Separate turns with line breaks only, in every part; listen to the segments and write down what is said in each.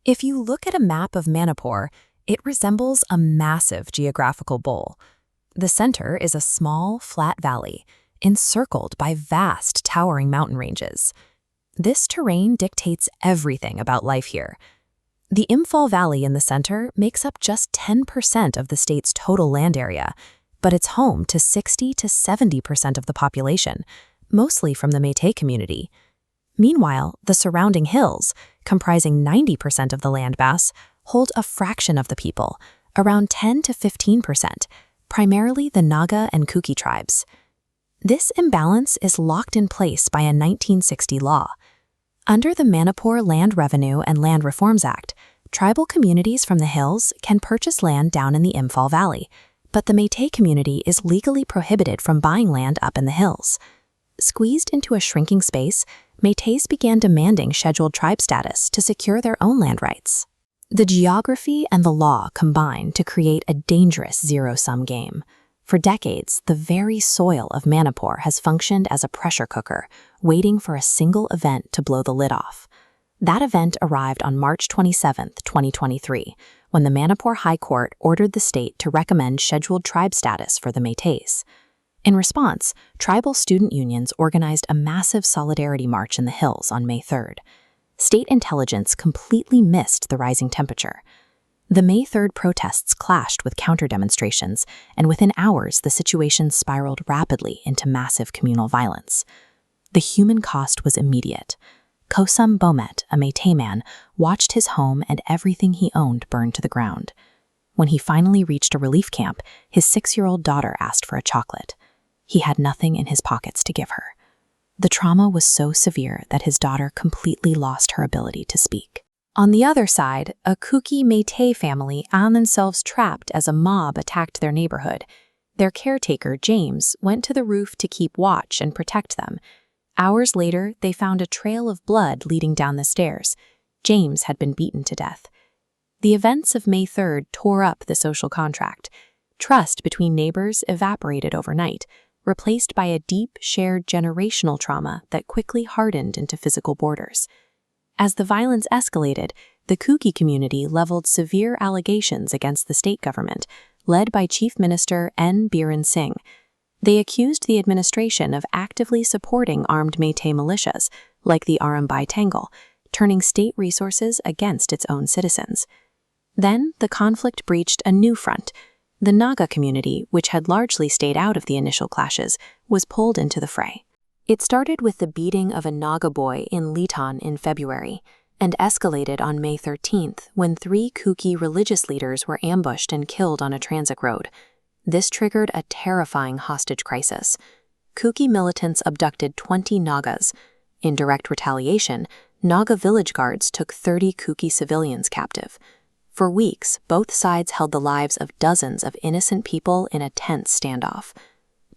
If you look at a map of Manipur, it resembles a massive geographical bowl. The center is a small, flat valley, encircled by vast, towering mountain ranges. This terrain dictates everything about life here. The Imphal Valley in the center makes up just 10% of the state's total land area, but it's home to 60 to 70% of the population, mostly from the Métis community. Meanwhile, the surrounding hills, comprising 90% of the landmass, hold a fraction of the people, around 10 to 15%, primarily the Naga and Kuki tribes. This imbalance is locked in place by a 1960 law. Under the Manipur Land Revenue and Land Reforms Act, tribal communities from the hills can purchase land down in the Imphal Valley, but the Métis community is legally prohibited from buying land up in the hills. Squeezed into a shrinking space, Métis began demanding scheduled tribe status to secure their own land rights. The geography and the law combine to create a dangerous zero-sum game. For decades, the very soil of Manipur has functioned as a pressure cooker, waiting for a single event to blow the lid off. That event arrived on March 27, 2023, when the Manipur High Court ordered the state to recommend scheduled tribe status for the Métis. In response, tribal student unions organized a massive solidarity march in the hills on May 3rd. State intelligence completely missed the rising temperature. The May 3rd protests clashed with counter-demonstrations, and within hours the situation spiraled rapidly into massive communal violence. The human cost was immediate. Kosam Bomet, a Métis man, watched his home and everything he owned burn to the ground. When he finally reached a relief camp, his 6-year-old daughter asked for a chocolate. He had nothing in his pockets to give her. The trauma was so severe that his daughter completely lost her ability to speak. On the other side, a Kuki Métis family found themselves trapped as a mob attacked their neighborhood. Their caretaker, James, went to the roof to keep watch and protect them. Hours later, they found a trail of blood leading down the stairs. James had been beaten to death. The events of May 3rd tore up the social contract. Trust between neighbors evaporated overnight, replaced by a deep, shared generational trauma that quickly hardened into physical borders. As the violence escalated, the Kuki community leveled severe allegations against the state government, led by Chief Minister N. Biren Singh. They accused the administration of actively supporting armed Métis militias, like the Arambai Tangle, turning state resources against its own citizens. Then, the conflict breached a new front. The Naga community, which had largely stayed out of the initial clashes, was pulled into the fray. It started with the beating of a Naga boy in Litan in February, and escalated on May 13th when 3 Kuki religious leaders were ambushed and killed on a transit road. This triggered a terrifying hostage crisis. Kuki militants abducted 20 Nagas. In direct retaliation, Naga village guards took 30 Kuki civilians captive. For weeks, both sides held the lives of dozens of innocent people in a tense standoff.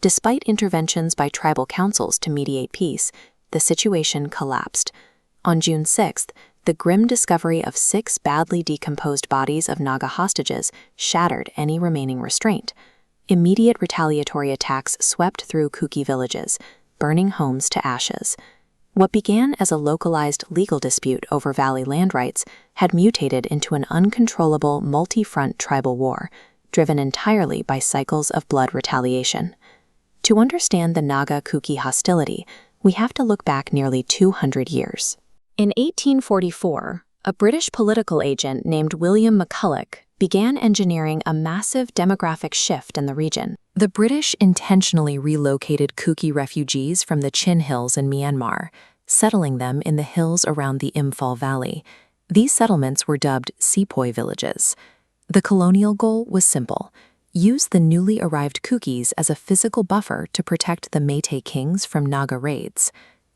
Despite interventions by tribal councils to mediate peace, the situation collapsed. On June 6th, the grim discovery of 6 badly decomposed bodies of Naga hostages shattered any remaining restraint. Immediate retaliatory attacks swept through Kuki villages, burning homes to ashes. What began as a localized legal dispute over valley land rights had mutated into an uncontrollable multi-front tribal war, driven entirely by cycles of blood retaliation. To understand the Naga-Kuki hostility, we have to look back nearly 200 years. In 1844, a British political agent named William McCulloch began engineering a massive demographic shift in the region. The British intentionally relocated Kuki refugees from the Chin Hills in Myanmar, settling them in the hills around the Imphal Valley. These settlements were dubbed sepoy villages. The colonial goal was simple: use the newly arrived Kukis as a physical buffer to protect the Métis kings from Naga raids.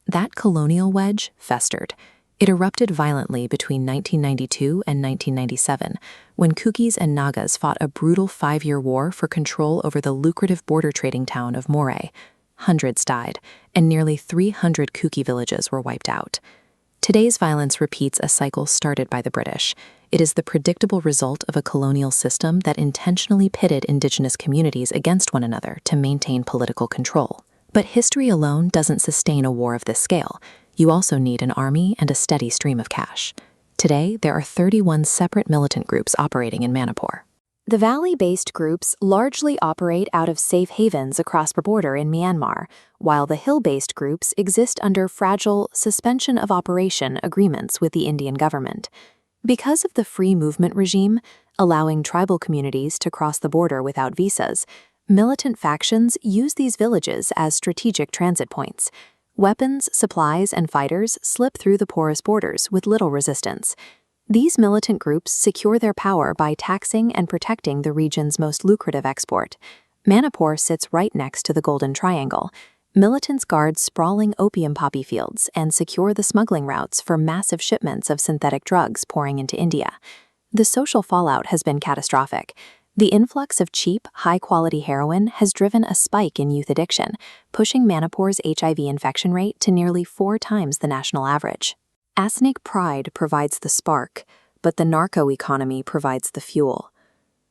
That colonial wedge festered. It erupted violently between 1992 and 1997, when Kukis and Nagas fought a brutal 5-year war for control over the lucrative border trading town of Moray. Hundreds died, and nearly 300 Kuki villages were wiped out. Today's violence repeats a cycle started by the British. It is the predictable result of a colonial system that intentionally pitted indigenous communities against one another to maintain political control. But history alone doesn't sustain a war of this scale. You also need an army and a steady stream of cash. Today, there are 31 separate militant groups operating in Manipur. The valley-based groups largely operate out of safe havens across the border in Myanmar, while the hill-based groups exist under fragile suspension of operation agreements with the Indian government. Because of the free movement regime, allowing tribal communities to cross the border without visas, militant factions use these villages as strategic transit points. Weapons, supplies, and fighters slip through the porous borders with little resistance. These militant groups secure their power by taxing and protecting the region's most lucrative export. Manipur sits right next to the Golden Triangle. Militants guard sprawling opium poppy fields and secure the smuggling routes for massive shipments of synthetic drugs pouring into India. The social fallout has been catastrophic. The influx of cheap, high-quality heroin has driven a spike in youth addiction, pushing Manipur's HIV infection rate to nearly 4 times the national average. Ethnic pride provides the spark, but the narco-economy provides the fuel.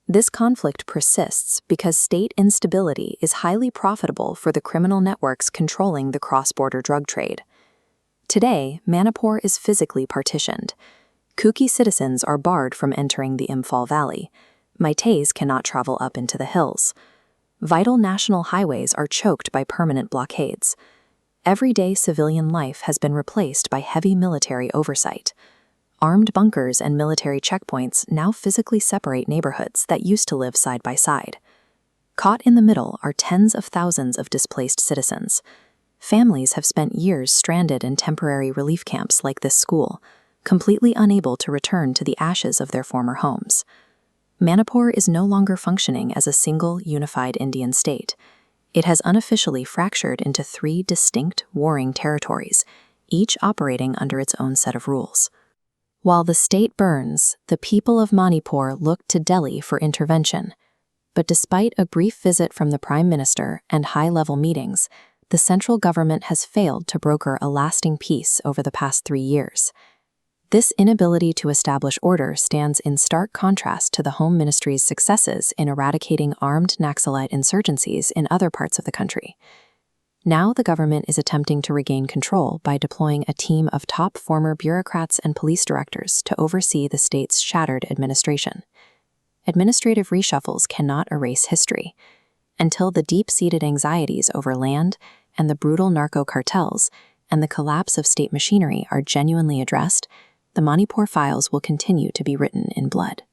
This conflict persists because state instability is highly profitable for the criminal networks controlling the cross-border drug trade. Today, Manipur is physically partitioned. Kuki citizens are barred from entering the Imphal Valley. Meiteis cannot travel up into the hills. Vital national highways are choked by permanent blockades. Everyday civilian life has been replaced by heavy military oversight. Armed bunkers and military checkpoints now physically separate neighborhoods that used to live side by side. Caught in the middle are tens of thousands of displaced citizens. Families have spent years stranded in temporary relief camps like this school, completely unable to return to the ashes of their former homes. Manipur is no longer functioning as a single, unified Indian state. It has unofficially fractured into 3 distinct, warring territories, each operating under its own set of rules. While the state burns, the people of Manipur look to Delhi for intervention. But despite a brief visit from the Prime Minister and high-level meetings, the central government has failed to broker a lasting peace over the past 3 years. This inability to establish order stands in stark contrast to the Home Ministry's successes in eradicating armed Naxalite insurgencies in other parts of the country. Now the government is attempting to regain control by deploying a team of top former bureaucrats and police directors to oversee the state's shattered administration. Administrative reshuffles cannot erase history. Until the deep-seated anxieties over land and the brutal narco cartels and the collapse of state machinery are genuinely addressed, the Manipur Files will continue to be written in blood.